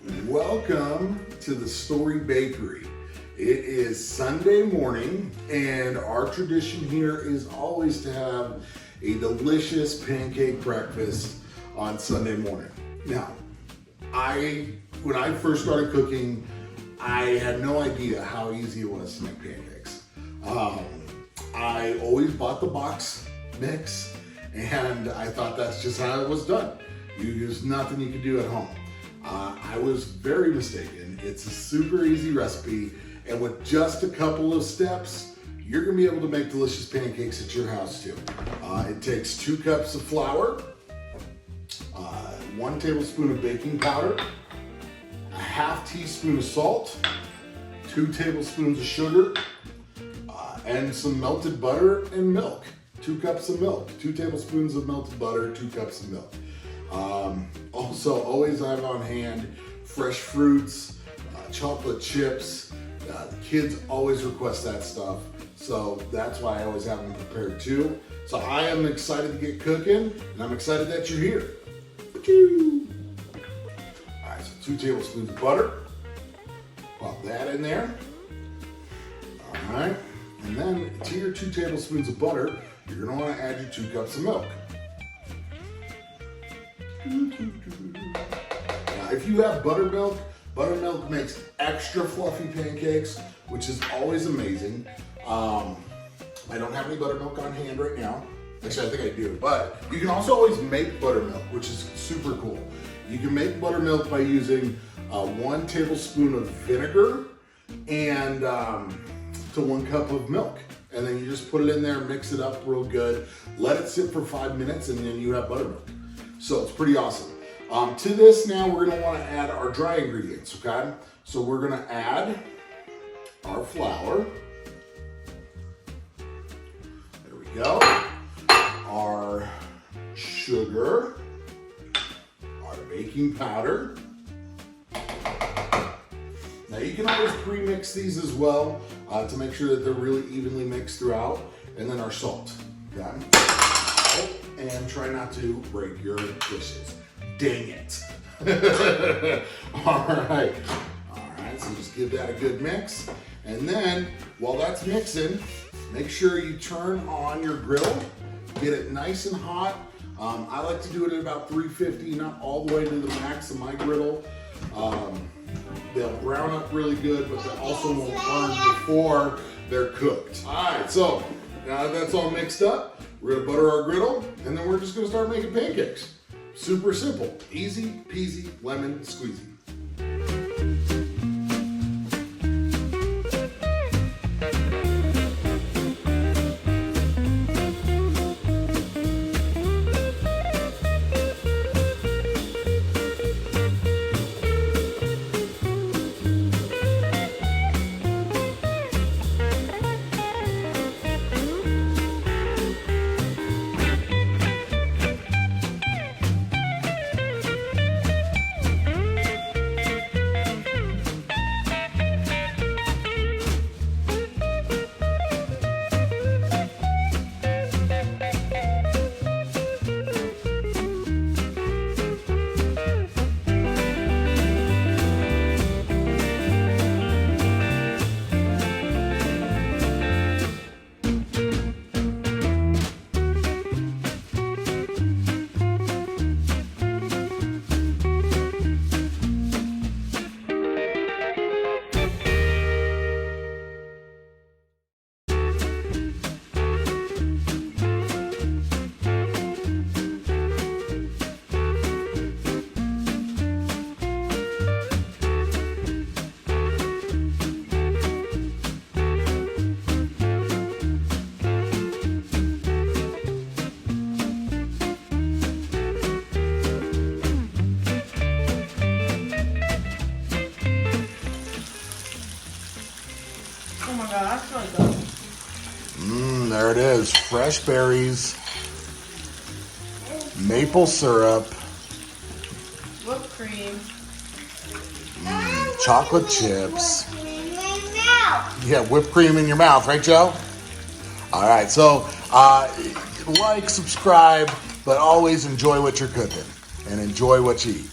Welcome to the Story Bakery. It is Sunday morning, and our tradition here is always to have a delicious pancake breakfast on Sunday morning. Now, when I first started cooking, I had no idea how easy it was to make pancakes. I always bought the box mix, and I thought that's just how it was done. There's nothing you could do at home. I was very mistaken. It's a super easy recipe, and with just a couple of steps, you're gonna be able to make delicious pancakes at your house too. It takes 2 cups of flour, 1 tablespoon of baking powder, a ½ teaspoon of salt, 2 tablespoons of sugar, and some melted butter and milk. 2 cups of milk, 2 tablespoons of melted butter, 2 cups of milk. Also, always have on hand fresh fruits, chocolate chips. The kids always request that stuff, so that's why I always have them prepared too. So I am excited to get cooking, and I'm excited that you're here. All right, so 2 tablespoons of butter. Pop that in there. All right, and then to your 2 tablespoons of butter, you're gonna wanna add your 2 cups of milk. Now, if you have buttermilk makes extra fluffy pancakes, which is always amazing. I don't have any buttermilk on hand right now. Actually, I think I do, but you can also always make buttermilk, which is super cool. You can make buttermilk by using 1 tablespoon of vinegar and to 1 cup of milk. And then you just put it in there, mix it up real good, let it sit for 5 minutes, and then you have buttermilk. So it's pretty awesome. To this now, we're gonna wanna add our dry ingredients, okay? So we're gonna add our flour. There we go. Our sugar, our baking powder. Now you can always pre-mix these as well to make sure that they're really evenly mixed throughout. And then our salt, okay? And try not to break your dishes. Dang it. All right, so just give that a good mix. And then while that's mixing, make sure you turn on your griddle, get it nice and hot. I like to do it at about 350, not all the way to the max of my griddle. They'll brown up really good, but they also won't burn before they're cooked. All right, so now that that's all mixed up, we're gonna butter our griddle, and then we're just gonna start making pancakes. Super simple, easy peasy, lemon squeezy. There it is, fresh berries, maple syrup, whipped cream, chocolate chips. Yeah, whipped cream in your mouth, right, Joe? All right, so like, subscribe, but always enjoy what you're cooking and enjoy what you eat.